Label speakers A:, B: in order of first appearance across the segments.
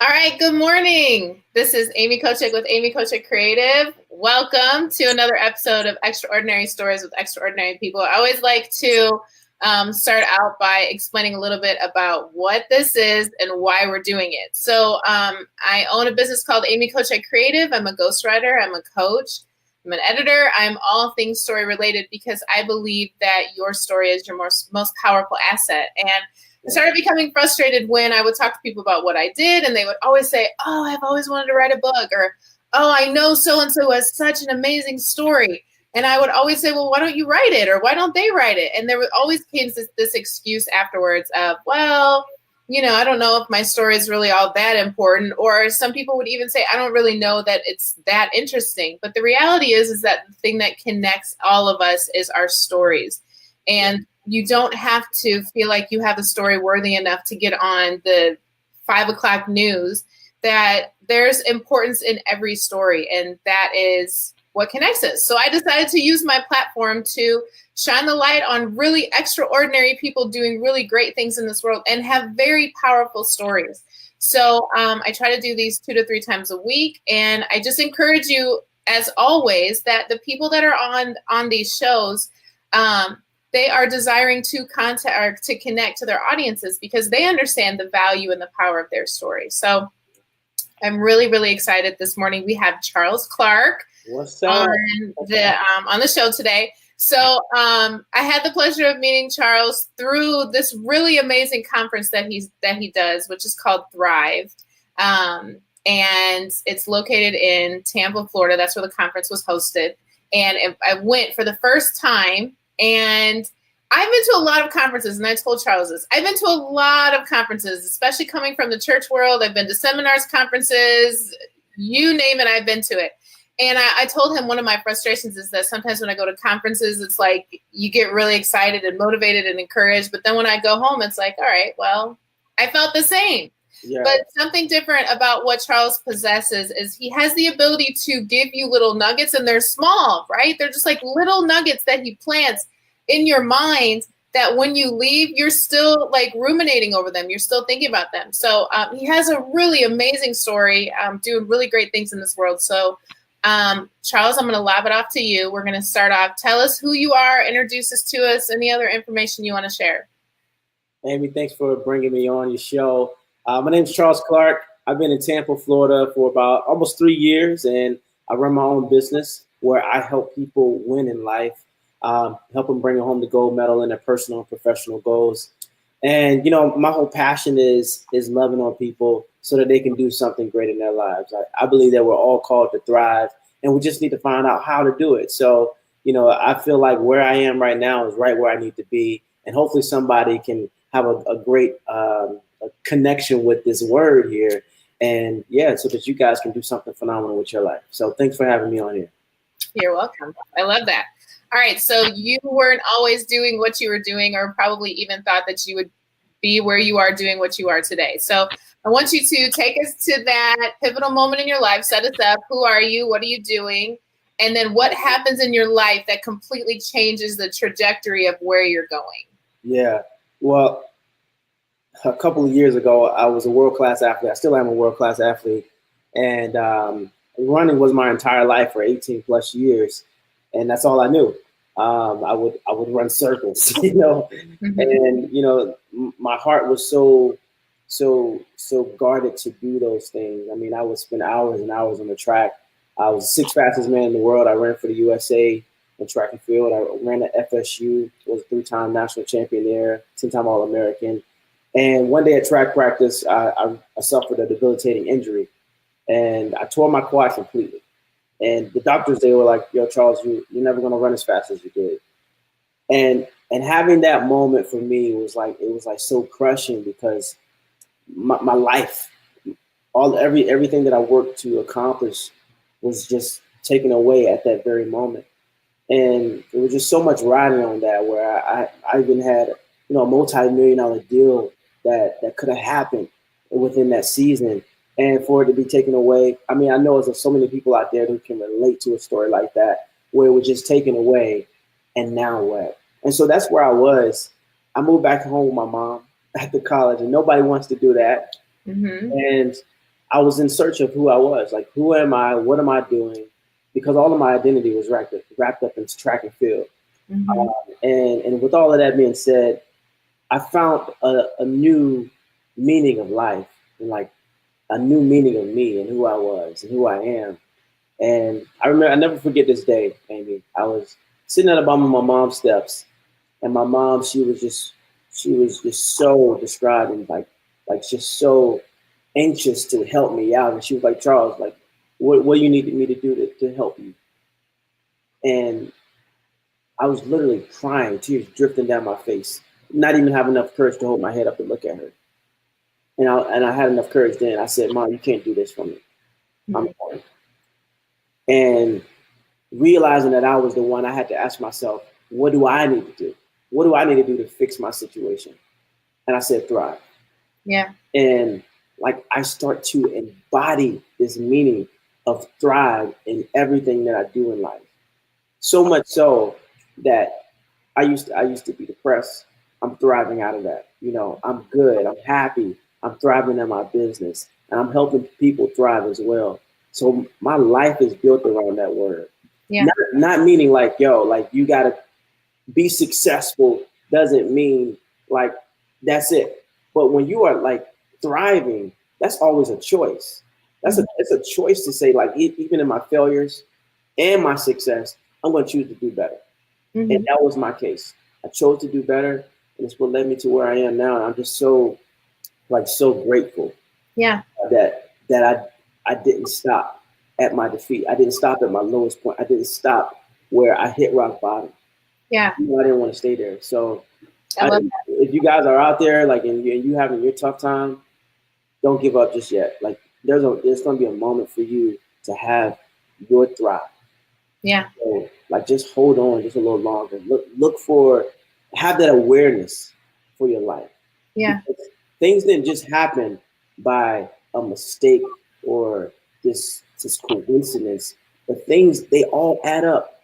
A: All right, good morning. This is Amy Kochek with Amy Kochek Creative. Welcome to another episode of Extraordinary Stories with Extraordinary People. I always like to start out by explaining a little bit about what this is and why we're doing it. So I own a business called Amy Kochek Creative. I'm a ghostwriter. I'm a coach. I'm an editor. I'm all things story related because I believe that your story is your most powerful asset. And I started becoming frustrated when I would talk to people about what I did, and they would always say, "Oh, I've always wanted to write a book," or "Oh, I know so-and-so has such an amazing story." And I would always say, "Well, why don't you write it? Or why don't they write it?" And there would always came this excuse afterwards of, "Well, I don't know if my story is really all that important." Or some people would even say, "I don't really know that it's that interesting." But the reality is that the thing that connects all of us is our stories. And you don't have to feel like you have a story worthy enough to get on the 5 o'clock news, that there's importance in every story. And that is what connects us. So I decided to use my platform to shine the light on really extraordinary people doing really great things in this world and have very powerful stories. So I try to do these 2 to 3 times a week. And I just encourage you, as always, that the people that are on these shows, they are desiring to contact or to connect to their audiences because they understand the value and the power of their story. So I'm really, really excited. This morning we have Charles Clark on the show today. So I had the pleasure of meeting Charles through this really amazing conference that he does, which is called Thrive. And it's located in Tampa, Florida. That's where the conference was hosted. And I went for the first time. And I've been to a lot of conferences, and I told Charles this. I've been to a lot of conferences, especially coming from the church world. I've been to seminars, conferences, you name it, I've been to it. And I told him one of my frustrations is that sometimes when I go to conferences, it's like you get really excited and motivated and encouraged. But then when I go home, it's like, all right, well, I felt the same. Yeah. But something different about what Charles possesses is he has the ability to give you little nuggets, and they're small, right? They're just like little nuggets that he plants in your mind that when you leave, you're still like ruminating over them. You're still thinking about them. So he has a really amazing story, doing really great things in this world. So Charles, I'm going to lob it off to you. We're going to start off. Tell us who you are, introduce us to us, any other information you want to share.
B: Amy, thanks for bringing me on your show. My name is Charles Clark. I've been in Tampa, Florida for about almost 3 years, and I run my own business where I help people win in life, help them bring home the gold medal in their personal and professional goals. And, my whole passion is loving on people so that they can do something great in their lives. I believe that we're all called to thrive, and we just need to find out how to do it. So, I feel like where I am right now is right where I need to be, and hopefully somebody can have a great a connection with this word here, and so that you guys can do something phenomenal with your life. So thanks for having me on here.
A: You're welcome. I love that. All right. So you weren't always doing what you were doing, or probably even thought that you would be where you are doing what you are today. So I want you to take us to that pivotal moment in your life, set us up. Who are you? What are you doing? And then what happens in your life that completely changes the trajectory of where you're going?
B: Yeah. Well, a couple of years ago, I was a world-class athlete. I still am a world-class athlete. And running was my entire life for 18 plus years. And that's all I knew. I would run circles, mm-hmm. And, my heart was so guarded to do those things. I mean, I would spend hours and hours on the track. I was the 6th fastest man in the world. I ran for the USA in track and field. I ran at FSU, was a 3-time national champion there, 10-time All-American. And one day at track practice, I suffered a debilitating injury, and I tore my quad completely. And the doctors, they were like, "Yo, Charles, you're never going to run as fast as you did." And having that moment for me was like so crushing, because my life, everything that I worked to accomplish was just taken away at that very moment. And it was just so much riding on that, where I even had a multi-million-dollar deal that could have happened within that season, and for it to be taken away. I mean, I know there's so many people out there who can relate to a story like that, where it was just taken away, and now what? And so that's where I was. I moved back home with my mom after college, and nobody wants to do that. Mm-hmm. And I was in search of who I was. Like, who am I? What am I doing? Because all of my identity was wrapped up in track and field.
A: Mm-hmm.
B: And with all of that being said, I found a new meaning of life, and like a new meaning of me and who I was and who I am. And I remember, I never forget this day, Amy. I was sitting at the bottom of my mom's steps, and my mom, she was just so describing, like just so anxious to help me out. And she was like, Charles, like, what do you need me to do to help you? And I was literally crying, tears drifting down my face, not even have enough courage to hold my head up and look at her. And I had enough courage then. I said, Mom, you can't do this for me. I'm going. And realizing that I was the one, I had to ask myself, what do I need to do? What do I need to do to fix my situation? And I said, thrive.
A: Yeah.
B: And like I start to embody this meaning of thrive in everything that I do in life. So much so that I used to be depressed. I'm thriving out of that. You know, I'm good. I'm happy. I'm thriving in my business, and I'm helping people thrive as well. So my life is built around that word.
A: Yeah.
B: Not meaning like, yo, like you gotta be successful doesn't mean like that's it. But when you are like thriving, that's always a choice. It's a choice to say like even in my failures and my success, I'm going to choose to do better.
A: Mm-hmm.
B: And that was my case. I chose to do better, and it's what led me to where I am now. And I'm just so grateful.
A: Yeah.
B: That I didn't stop at my defeat. I didn't stop at my lowest point. I didn't stop where I hit rock bottom.
A: Yeah.
B: You know, I didn't want to stay there. So
A: if
B: you guys are out there, like, and you having your tough time, don't give up just yet. Like, there's going to be a moment for you to have your thrive.
A: Yeah.
B: So, like, just hold on just a little longer. Look for, have that awareness for your life.
A: Yeah.
B: Because things didn't just happen by a mistake or this coincidence. The things, they all add up.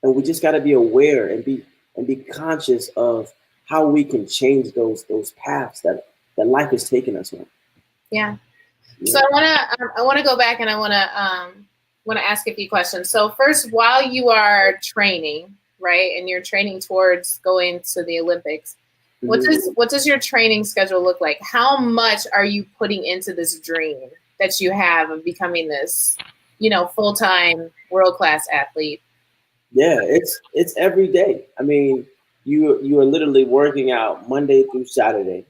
B: And we just got to be aware and be conscious of how we can change those paths that life has taken us on.
A: Yeah. So I want to go back and I want to ask a few questions. So first, while you are training, right, and you're training towards going to the Olympics, what does your training schedule look like? How much are you putting into this dream that you have of becoming this, full-time world-class athlete?
B: Yeah, it's every day. I mean, you are literally working out Monday through Saturday,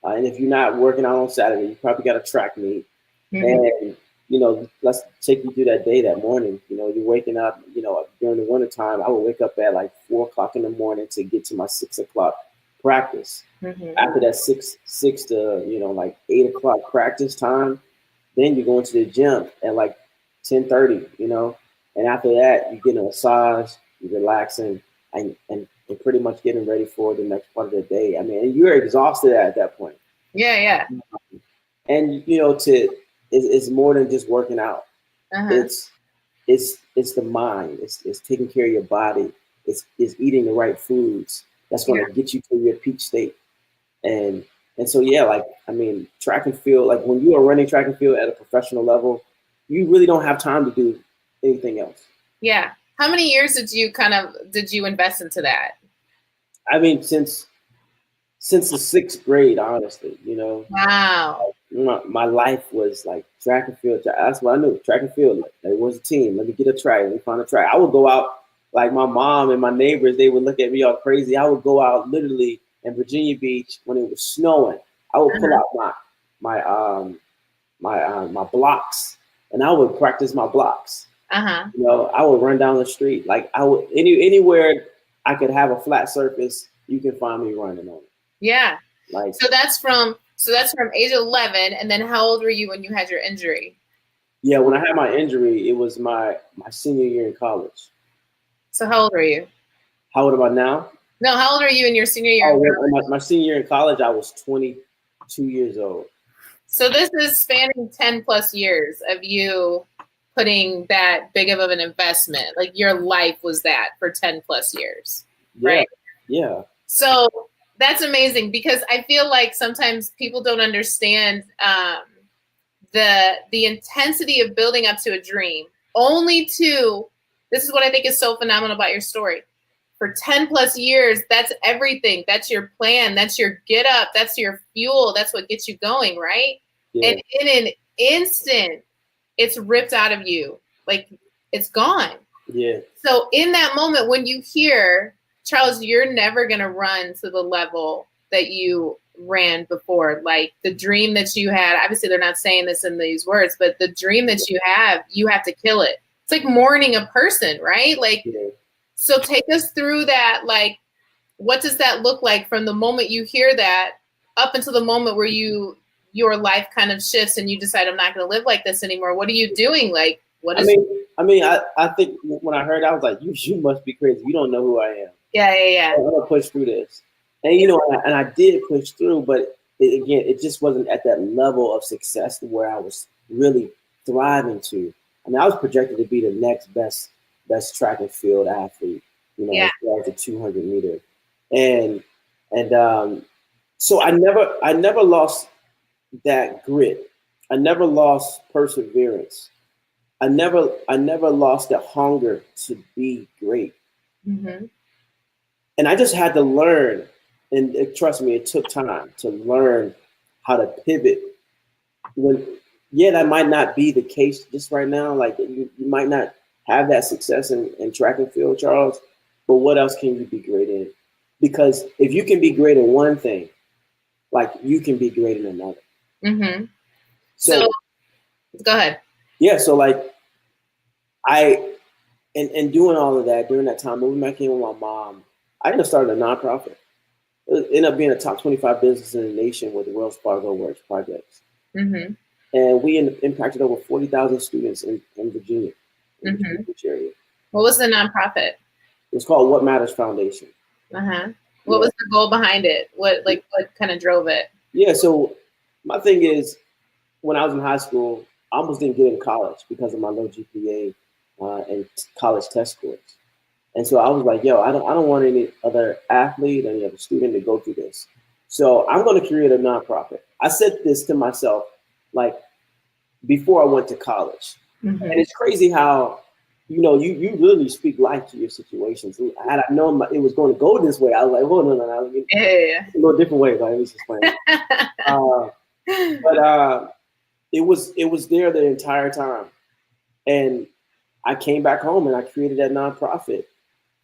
B: and if you're not working out on Saturday, you probably got a track meet. Mm-hmm. And let's take you through that day, that morning. You're waking up. During the winter time, I would wake up at like 4:00 in the morning to get to my 6:00 practice. Mm-hmm. After that six to like 8:00 practice time, then you go into the gym at like 10:30. And after that, you get a massage, you're relaxing, and pretty much getting ready for the next part of the day. I mean, you're exhausted at that point.
A: Yeah, yeah.
B: And it's more than just working out. Uh-huh. It's the mind. It's taking care of your body. It's eating the right foods. That's going to get you to your peak state. And so track and field. Like when you are running track and field at a professional level, you really don't have time to do anything else.
A: Yeah. How many years did you invest into that?
B: I mean, since the 6th grade, honestly,
A: Wow.
B: My life was like track and field. That's what I knew. Track and field. Like, there was a team. Let me get a track. Let me find a track. I would go out, like my mom and my neighbors, they would look at me all crazy. I would go out literally in Virginia Beach when it was snowing. I would pull out my blocks, and I would practice my blocks. I would run down the street. Like I would anywhere I could have a flat surface, you can find me running on it.
A: Yeah. Like so that's from age 11, and then how old were you when you had your injury?
B: Yeah, when I had my injury, it was my senior year in college.
A: So how old were you?
B: How old am I now?
A: No, how old are you in your senior year?
B: My senior year in college, I was 22 years old.
A: So this is spanning 10 plus years of you putting that big of an investment. Like your life was that for 10 plus years, right?
B: Yeah.
A: So that's amazing because I feel like sometimes people don't understand the intensity of building up to a dream, only to, this is what I think is so phenomenal about your story. For 10 plus years, that's everything. That's your plan. That's your get up. That's your fuel. That's what gets you going, right?
B: Yeah.
A: And in an instant, it's ripped out of you. Like, it's gone.
B: Yeah.
A: So in that moment, when you hear, Charles, you're never going to run to the level that you ran before. Like, the dream that you had, obviously they're not saying this in these words, but the dream that you have to kill it. It's like mourning a person, right? Like,
B: Yeah.
A: So take us through that. Like, what does that look like from the moment you hear that up until the moment where your life kind of shifts and you decide, I'm not going to live like this anymore? What are you doing? Like, what is?
B: I think when I heard, I was like, you must be crazy. You don't know who I am.
A: Yeah.
B: I'm gonna push through this, and I did push through, but it just wasn't at that level of success where I was really thriving to. I mean, I was projected to be the next best track and field athlete, as far as the 200 meter, and so I never lost that grit. I never lost perseverance. I never lost the hunger to be great.
A: Mm-hmm.
B: And I just had to learn, and trust me, it took time to learn how to pivot. That might not be the case just right now. Like, you might not have that success in track and field, Charles, but what else can you be great in? Because if you can be great in one thing, like, you can be great in another.
A: Mm-hmm. So go ahead.
B: Yeah, so like and doing all of that during that time, moving back in with my mom, I ended up starting a nonprofit. It ended up being a top 25 business in the nation with the Wells Fargo Works projects.
A: Mm-hmm.
B: And we impacted over 40,000 students in Virginia, in
A: Mm-hmm.
B: the area.
A: What was the nonprofit?
B: It was called What Matters Foundation.
A: Uh-huh. What was the goal behind it? What kind of drove it?
B: Yeah, so my thing is, when I was in high school, I almost didn't get into college because of my low GPA and college test scores. And so I was like, I don't want any other athlete, any other student to go through this. So I'm going to create a nonprofit. I said this to myself, like, before I went to college.
A: Mm-hmm.
B: And it's crazy how, you really speak life to your situations. Had I known it was going to go this way, I was like, oh, no.
A: Yeah.
B: A little different way, like, let me just explain. But it was there the entire time. And I came back home and I created that nonprofit,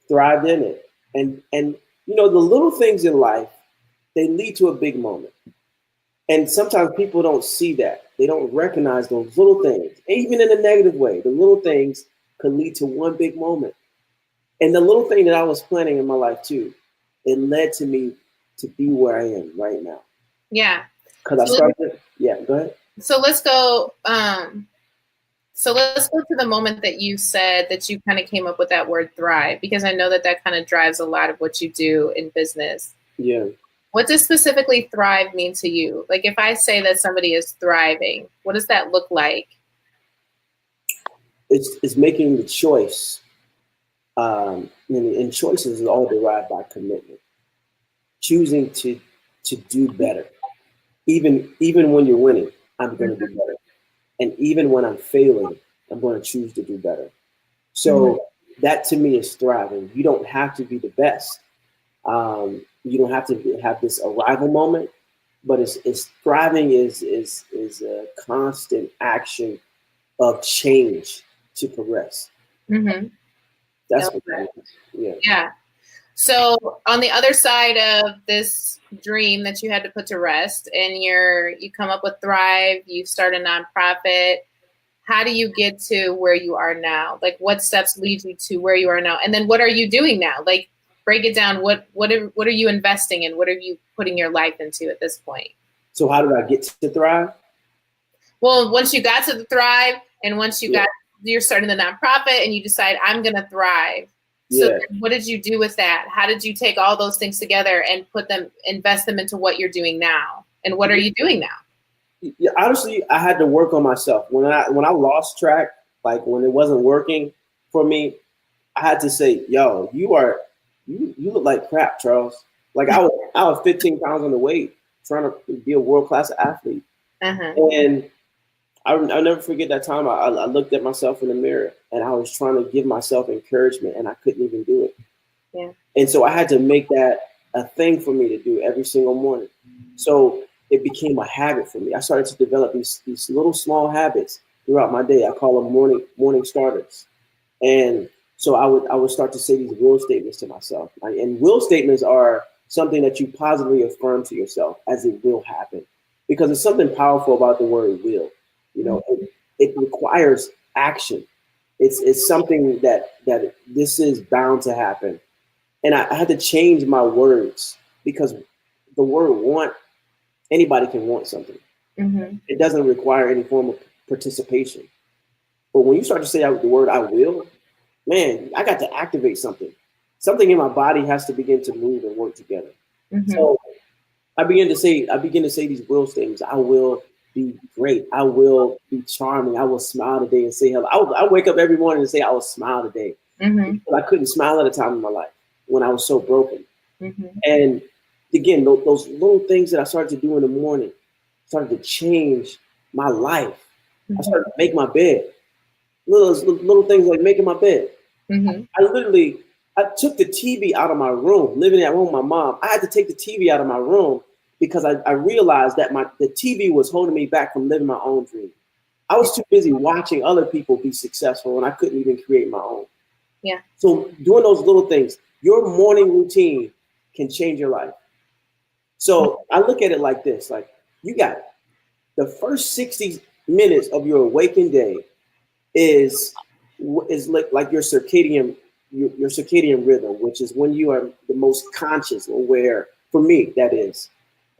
B: thrived in it. And the little things in life, they lead to a big moment. And sometimes people don't see that. They don't recognize those little things, even in a negative way. The little things could lead to one big moment. And the little thing that I was planning in my life too, it led to me to be where I am right now.
A: Yeah.
B: Because I started. Yeah, go ahead.
A: So let's go. Let's go to the moment that you said that you kind of came up with that word thrive, because I know that kind of drives a lot of what you do in business.
B: Yeah.
A: What does specifically thrive mean to you? Like, if I say that somebody is thriving, what does that look like?
B: It's making the choice. And choices is all derived by commitment. Choosing to do better. Even when you're winning, I'm going to do better. And even when I'm failing, I'm going to choose to do better. So that to me is thriving. You don't have to be the best. You don't have to have this arrival moment, but it's thriving is a constant action of change to progress.
A: Mm-hmm.
B: That's what that is. Yeah.
A: Yeah. So on the other side of this dream that you had to put to rest, and you come up with Thrive, you start a nonprofit. How do you get to where you are now? Like, what steps lead you to where you are now? And then what are you doing now? Like, break it down. What are you investing in? What are you putting your life into at this point?
B: So how did I get to Thrive?
A: Well, once you got to the Thrive, and once you're starting the nonprofit and you decide, I'm going to thrive. So what did you do with that? How did you take all those things together and invest them into what you're doing now? And what are you doing now?
B: Yeah, honestly, I had to work on myself. When I lost track, like when it wasn't working for me, I had to say, yo, you look like crap, Charles. Like I was 15 pounds underweight trying to be a world-class athlete.
A: Uh-huh.
B: And I'll never forget that time I looked at myself in the mirror and I was trying to give myself encouragement and I couldn't even do it.
A: Yeah.
B: And so I had to make that a thing for me to do every single morning. So it became a habit for me. I started to develop these little small habits throughout my day. I call them morning starters. And so I would start to say these will statements to myself. And will statements are something that you positively affirm to yourself as it will happen. Because there's something powerful about the word will. You know, it requires action. It's something that this is bound to happen. And I had to change my words because the word want, anybody can want something.
A: Mm-hmm.
B: It doesn't require any form of participation. But when you start to say the word I will, man, I got to activate something. Something in my body has to begin to move and work together.
A: Mm-hmm.
B: So I begin to say these will statements. I will be great. I will be charming. I will smile today and say hello. I wake up every morning and say I will smile today.
A: Mm-hmm.
B: But I couldn't smile at a time in my life when I was so broken.
A: Mm-hmm.
B: And again, those little things that I started to do in the morning started to change my life.
A: Mm-hmm.
B: I started to make my bed. Little things like making my bed.
A: Mm-hmm.
B: I took the TV out of my room, living at home with my mom. I had to take the TV out of my room because I realized that the TV was holding me back from living my own dream. I was too busy watching other people be successful and I couldn't even create my own.
A: Yeah.
B: So doing those little things, your morning routine can change your life. So I look at it like this, like you got the first 60 minutes of your awakened day is like your circadian rhythm, which is when you are the most conscious, aware. For me, that is,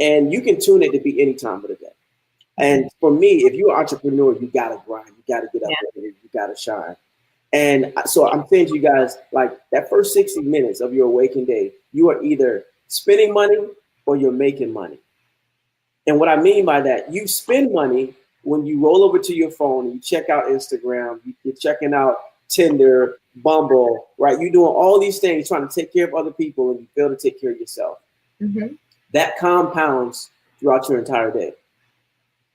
B: and you can tune it to be any time of the day. And for me, if you're an entrepreneur, you gotta grind, you gotta get up, you gotta shine. And so I'm saying to you guys, like that first 60 minutes of your awakened day, you are either spending money or you're making money. And what I mean by that, you spend money when you roll over to your phone and you check out Instagram, you're checking out Tinder, Bumble, right? You're doing all these things trying to take care of other people and you fail to take care of yourself.
A: Mm-hmm.
B: That compounds throughout your entire day.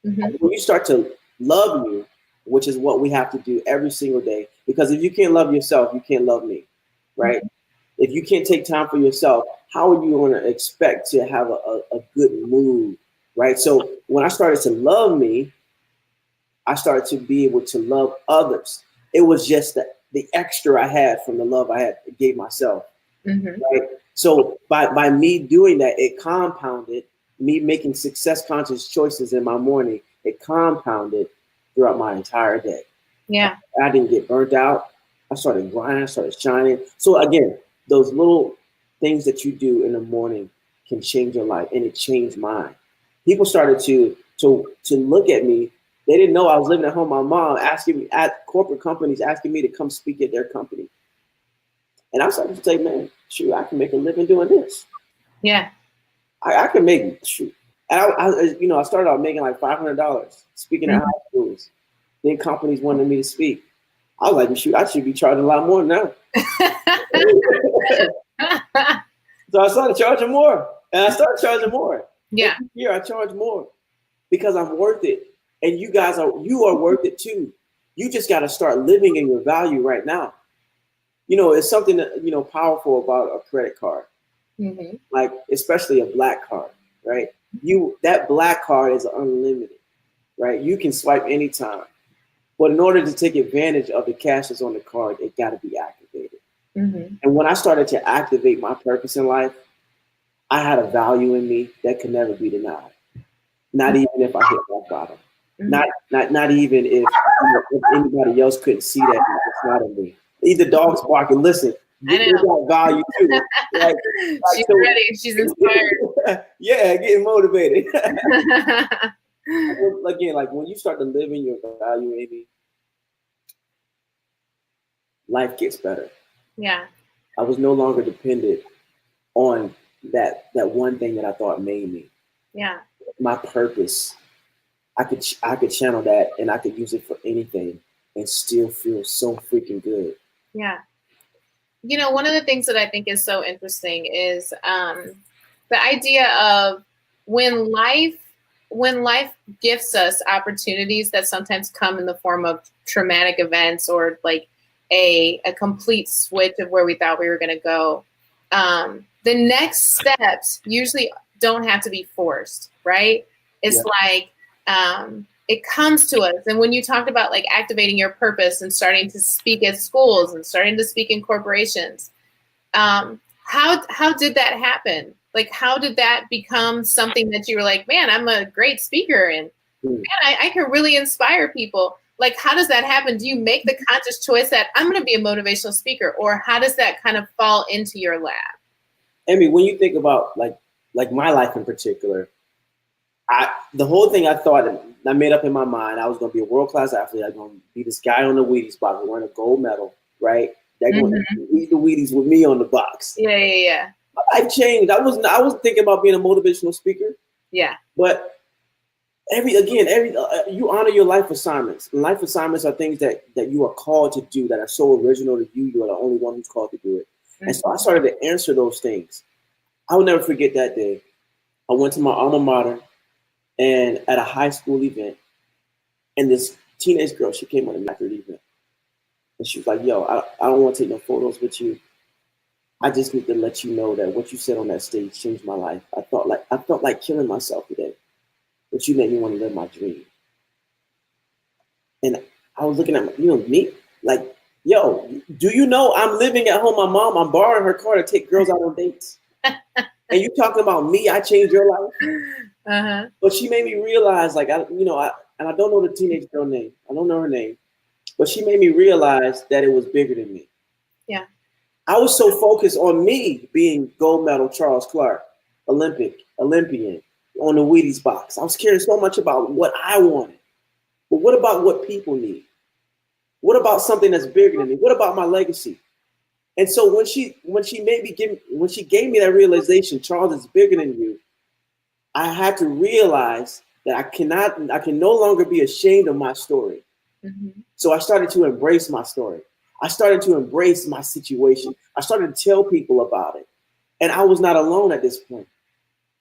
A: Mm-hmm.
B: When you start to love you, which is what we have to do every single day, because if you can't love yourself, you can't love me, right? Mm-hmm. If you can't take time for yourself, how are you going to expect to have a good mood, right? So when I started to love me, I started to be able to love others. It was just the extra I had from the love I had gave myself,
A: Mm-hmm.
B: right? So by me doing that, it compounded, me making success conscious choices in my morning, it compounded throughout my entire day.
A: Yeah.
B: I didn't get burnt out. I started grinding, I started shining. So again, those little things that you do in the morning can change your life, and it changed mine. People started to look at me. They didn't know I was living at home. My mom asking me at corporate companies, asking me to come speak at their company. And I started to say, man, shoot, I can make a living doing this.
A: Yeah.
B: I can make, shoot. And I started out making like $500 speaking at high schools. Then companies wanted me to speak. I was like, shoot, I should be charging a lot more now. So I started charging more. And I started charging more.
A: Yeah.
B: Every year I charge more because I'm worth it. And you are worth it too. You just got to start living in your value right now. It's something that, powerful about a credit card.
A: Mm-hmm.
B: Like, especially a black card, right? That black card is unlimited, right? You can swipe anytime. But in order to take advantage of the cash that's on the card, it got to be activated.
A: Mm-hmm. And
B: when I started to activate my purpose in life, I had a value in me that could never be denied. Not even if I hit rock bottom. Mm-hmm. Not even if anybody else couldn't see that it's not in me. Either dogs barking. Listen, they got value too. Like,
A: she's ready. She's inspired.
B: Yeah, getting motivated. Again, like when you start to live in your value, maybe life gets better.
A: Yeah.
B: I was no longer dependent on that one thing that I thought made me.
A: Yeah.
B: My purpose. I could channel that and I could use it for anything and still feel so freaking good.
A: Yeah. One of the things that I think is so interesting is the idea of when life when life gifts us opportunities that sometimes come in the form of traumatic events or like a complete switch of where we thought we were going to go, the next steps usually don't have to be forced, right? It's like it comes to us. And when you talked about like activating your purpose and starting to speak at schools and starting to speak in corporations, how did that happen? Like, how did that become something that you were like, man, I'm a great speaker and man, I can really inspire people. Like, how does that happen? Do you make the conscious choice that I'm going to be a motivational speaker, or how does that kind of fall into your lap?
B: Amy, when you think about like my life in particular, the whole thing I thought, I made up in my mind, I was going to be a world-class athlete. I was going to be this guy on the Wheaties box who won a gold medal, right? They're going to eat the Wheaties with me on the box.
A: Yeah.
B: My life changed. I wasn't thinking about being a motivational speaker.
A: Yeah.
B: But you honor your life assignments. And life assignments are things that you are called to do that are so original to you. You are the only one who's called to do it. And so I started to answer those things. I will never forget that day. I went to my alma mater and at a high school event, and this teenage girl, she came on the after the event. And she was like, yo, I don't want to take no photos with you. I just need to let you know that what you said on that stage changed my life. I felt like killing myself today, but you made me want to live my dream. And I was looking at me, like, yo, do you know I'm living at home? My mom, I'm borrowing her car to take girls out on dates. And you talking about me? I changed your life. But she made me realize, like, I don't know the teenage girl name. I don't know her name, but she made me realize that it was bigger than me.
A: Yeah.
B: I was so focused on me being gold medal Charles Clark, Olympian, on the Wheaties box. I was caring so much about what I wanted. But what about what people need? What about something that's bigger than me? What about my legacy? And so when she gave me that realization, Charles is bigger than you, I had to realize that I can no longer be ashamed of my story. So I started to embrace my story. I started to embrace my situation. I started to tell people about it. And I was not alone at this point.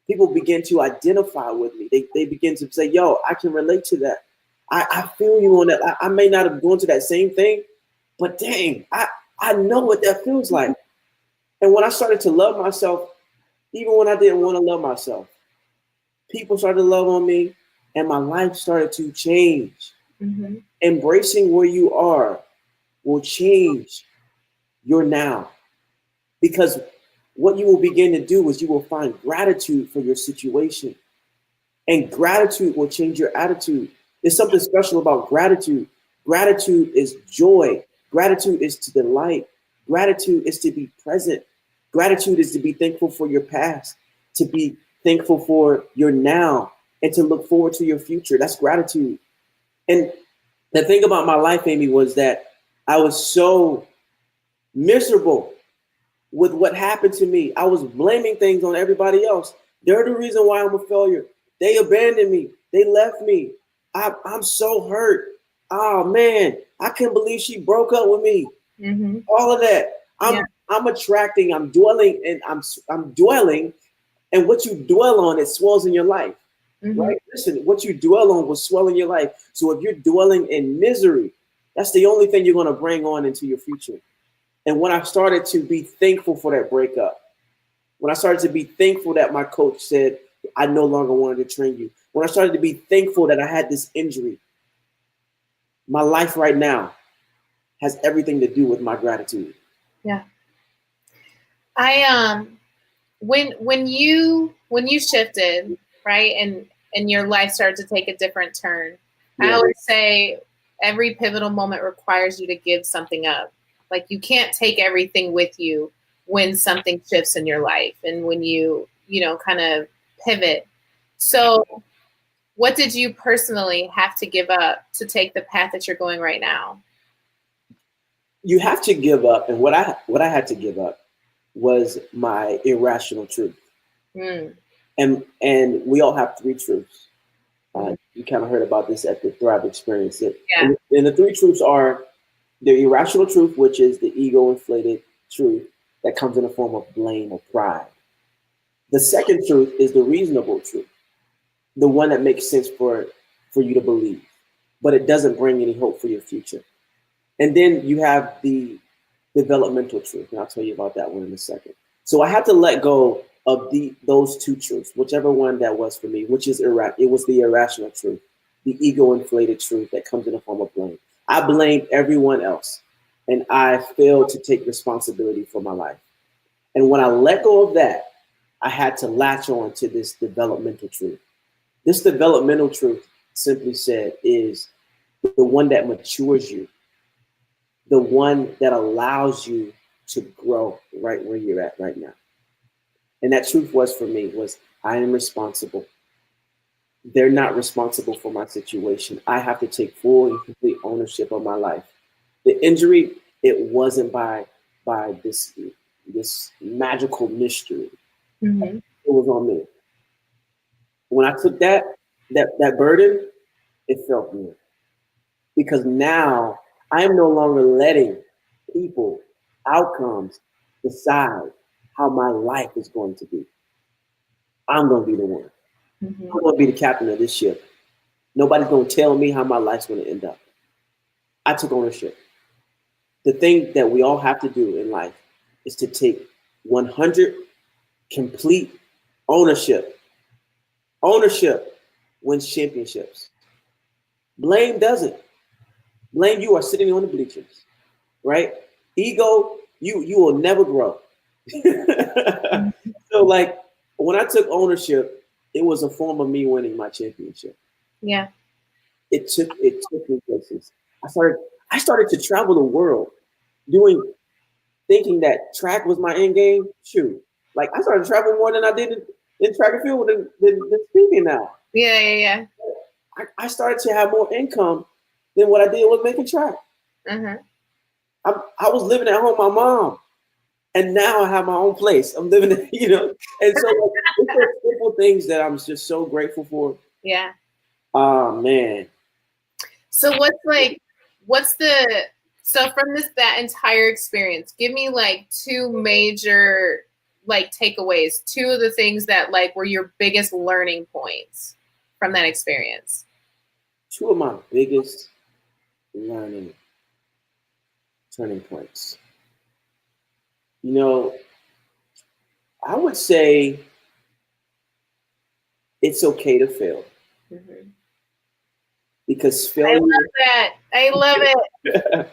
B: People began to identify with me. They began to say, yo, I can relate to that. I feel you on that. I may not have gone to that same thing, but dang, I know what that feels like. And when I started to love myself, even when I didn't want to love myself, people started to love on me and my life started to change. Embracing where you are will change your now. Because what you will begin to do is you will find gratitude for your situation. And gratitude will change your attitude. There's something special about gratitude. Gratitude is joy. Gratitude is to delight. Gratitude is to be present. Gratitude is to be thankful for your past, to be thankful for your now, and to look forward to your future. That's gratitude. And the thing about my life, Amy, was that I was so miserable with what happened to me. I was blaming things on everybody else. They're the reason why I'm a failure. They abandoned me. They left me. I'm so hurt. Oh man, I can't believe she broke up with me. All of that. I'm attracting. I'm dwelling, and I'm dwelling, and what you dwell on, it swells in your life. Right? Listen, what you dwell on will swell in your life. So if you're dwelling in misery, that's the only thing you're going to bring on into your future. And when I started to be thankful for that breakup, when I started to be thankful that my coach said, I no longer wanted to train you, when I started to be thankful that I had this injury, my life right now has everything to do with my gratitude.
A: Yeah. When you shifted, right, and your life started to take a different turn, I always say every pivotal moment requires you to give something up. Like you can't take everything with you when something shifts in your life and when you kind of pivot. So what did you personally have to give up to take the path that you're going right now?
B: You have to give up. And what I had to give up was my irrational truth. And we all have three truths. You kind of heard about this at the Thrive Experience. And the three truths are the irrational truth, which is the ego-inflated truth that comes in the form of blame or pride. The second truth is the reasonable truth. the one that makes sense for you to believe, but it doesn't bring any hope for your future. And then you have the developmental truth, and I'll tell you about that one in a second. So I had to let go of those two truths, whichever one that was for me, which is it was the irrational truth, the ego-inflated truth that comes in the form of blame. I blamed everyone else, and I failed to take responsibility for my life. And when I let go of that, I had to latch on to this developmental truth. This developmental truth, simply said, is the one that matures you, the one that allows you to grow right where you're at right now. And that truth was for me was I am responsible. They're not responsible for my situation. I have to take full and complete ownership of my life. The injury, it wasn't by this magical mystery.
A: Mm-hmm.
B: It was on me. When I took that burden, it felt good. Because now I am no longer letting people, outcomes decide how my life is going to be. I'm going to be the one.
A: Mm-hmm.
B: I'm going to be the captain of this ship. Nobody's going to tell me how my life's going to end up. I took ownership. The thing that we all have to do in life is to take 100 complete ownership. Ownership wins championships. Blame doesn't. Blame, you are sitting on the bleachers, right? Ego, you will never grow. So like when I took ownership, it was a form of me winning my championship.
A: Yeah.
B: It took me places. I started to travel the world thinking that track was my end game. Shoot. Like I started traveling more than I did in track and field than speaking now.
A: Yeah.
B: I started to have more income than what I did with making track.
A: Uh-huh.
B: I was living at home with my mom, and now I have my own place. I'm living, and so it's those simple things that I'm just so grateful for.
A: Yeah.
B: Oh man.
A: So from that entire experience, give me like two major like takeaways, two of the things that like were your biggest learning points from that experience.
B: Two of my biggest learning turning points. I would say it's okay to fail.
A: Mm-hmm.
B: Because failure.
A: I love it.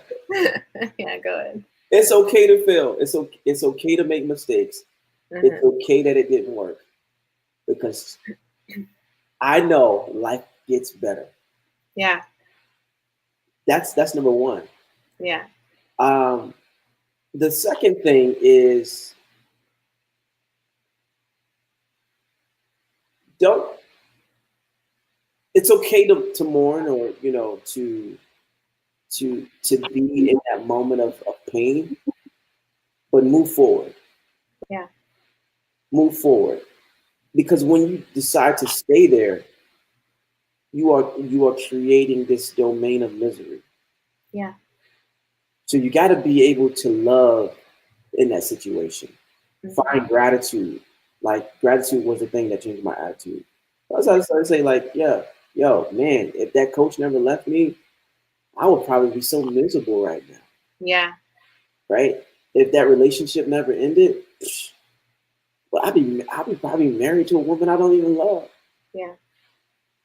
A: Yeah, go ahead.
B: It's okay to fail. It's okay to make mistakes. Mm-hmm. It's okay that it didn't work. Because I know life gets better.
A: Yeah.
B: That's number one.
A: Yeah.
B: The second thing is it's okay to mourn or to be in that moment of pain, but move forward.
A: Yeah.
B: Move forward. Because when you decide to stay there, you are creating this domain of misery.
A: Yeah.
B: So you got to be able to love in that situation. Mm-hmm. Find gratitude. Like gratitude was the thing that changed my attitude. I started to say like, yo, man, if that coach never left me, I would probably be so miserable right now.
A: Yeah.
B: Right? If that relationship never ended, well, I'd be probably married to a woman I don't even love.
A: Yeah.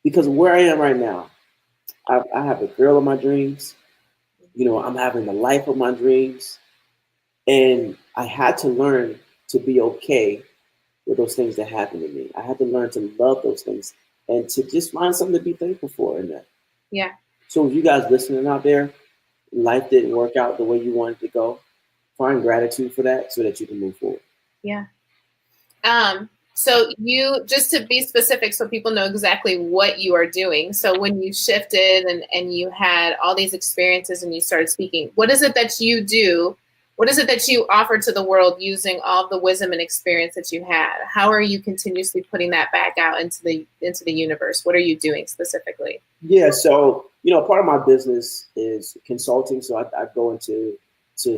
B: Because where I am right now, I have a girl of my dreams. I'm having the life of my dreams. And I had to learn to be okay with those things that happened to me. I had to learn to love those things and to just find something to be thankful for in that.
A: Yeah.
B: So if you guys listening out there, life didn't work out the way you wanted to go, find gratitude for that so that you can move forward.
A: Yeah. So you, just to be specific so people know exactly what you are doing. So when you shifted and you had all these experiences and you started speaking, what is it that you do? What is it that you offer to the world using all of the wisdom and experience that you had? How are you continuously putting that back out into the universe? What are you doing specifically?
B: Yeah, so part of my business is consulting. So I go into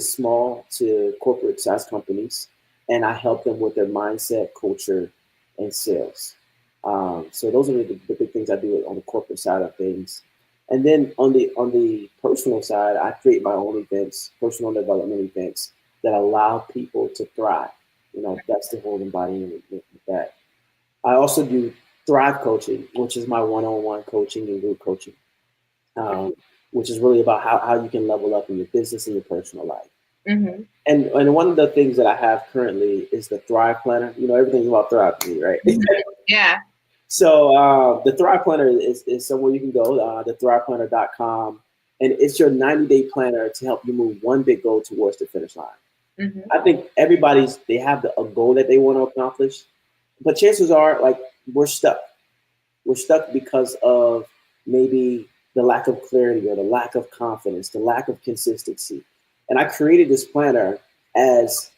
B: small to corporate size companies, and I help them with their mindset, culture, and sales. So those are the big things I do on the corporate side of things. And then on the personal side, I create my own events, personal development events that allow people to thrive. That's the whole embodiment with that. I also do Thrive coaching, which is my one-on-one coaching and group coaching, um, which is really about how you can level up in your business and your personal life.
A: Mm-hmm.
B: And one of the things that I have currently is the Thrive Planner. Everything's about Thrive to me, right?
A: Yeah.
B: So the Thrive Planner is somewhere you can go, thethriveplanner.com, and it's your 90-day planner to help you move one big goal towards the finish line.
A: Mm-hmm.
B: I think they have a goal that they want to accomplish, but chances are, like, we're stuck. We're stuck because of maybe the lack of clarity or the lack of confidence, the lack of consistency. And I created this planner as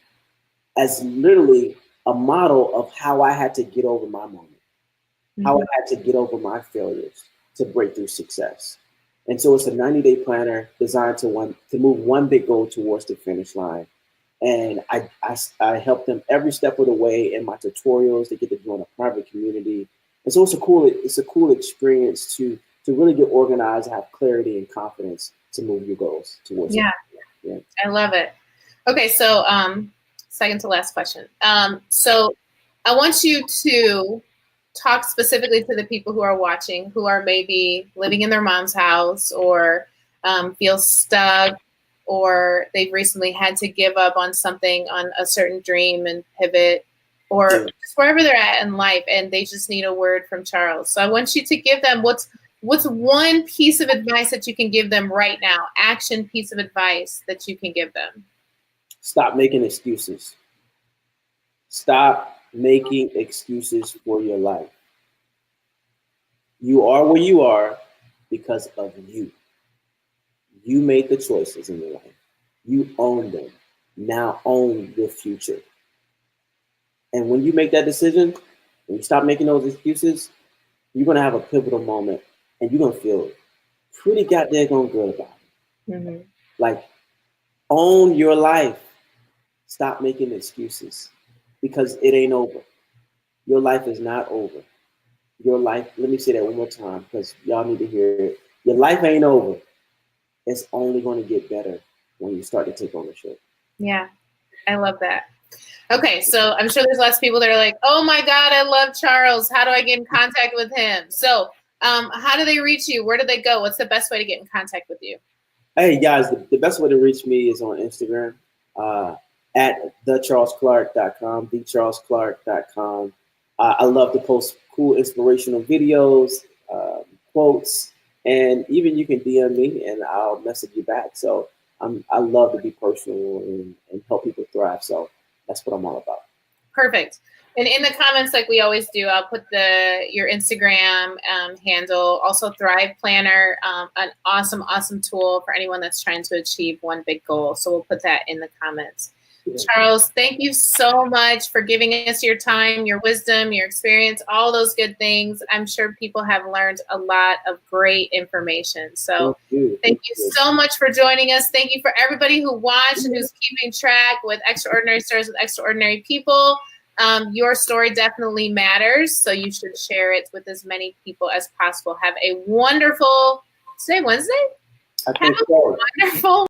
B: literally a model of how I had to get over my moment, how I had to get over my failures to break through success. And so it's a 90-day planner designed to move one big goal towards the finish line. And I help them every step of the way in my tutorials. They get to join a private community. And so it's a cool experience to really get organized, have clarity and confidence to move your goals towards it.
A: Yeah, I love it. Okay, so second to last question. So I want you to talk specifically to the people who are watching, who are maybe living in their mom's house or feel stuck, or they've recently had to give up on something, on a certain dream and pivot, or just wherever they're at in life, and they just need a word from Charles. So I want you to give them what's one piece of advice that you can give them right now, action piece of advice that you can give them.
B: Stop making excuses. Stop making excuses for your life. You are where you are because of you. You made the choices in your life. You own them. Now own your future. And when you make that decision, when you stop making those excuses, you're going to have a pivotal moment and you're going to feel pretty goddamn good about it.
A: Mm-hmm.
B: Like, own your life. Stop making excuses because it ain't over. Your life is not over. Your life, let me say that one more time because y'all need to hear it. Your life ain't over. It's only going to get better when you start to take ownership.
A: Yeah, I love that. Okay, so I'm sure there's lots of people that are like, oh my God, I love Charles. How do I get in contact with him? So how do they reach you? Where do they go? What's the best way to get in contact with you?
B: Hey guys, the best way to reach me is on Instagram at thecharlesclark.com, thecharlesclark.com. I love to post cool inspirational videos, quotes, and even you can DM me and I'll message you back. So I love to be personal and help people thrive. So that's what I'm all about.
A: Perfect. And in the comments, like we always do, I'll put your Instagram handle, also Thrive Planner, an awesome tool for anyone that's trying to achieve one big goal. So we'll put that in the comments. Yeah. Charles, thank you so much for giving us your time, your wisdom, your experience, all those good things. I'm sure people have learned a lot of great information. So thank you so much for joining us. Thank you for everybody who watched and who's keeping track with Extraordinary Stories with Extraordinary People. Your story definitely matters, so you should share it with as many people as possible. Have a wonderful, today Wednesday?
B: I think so.
A: Wonderful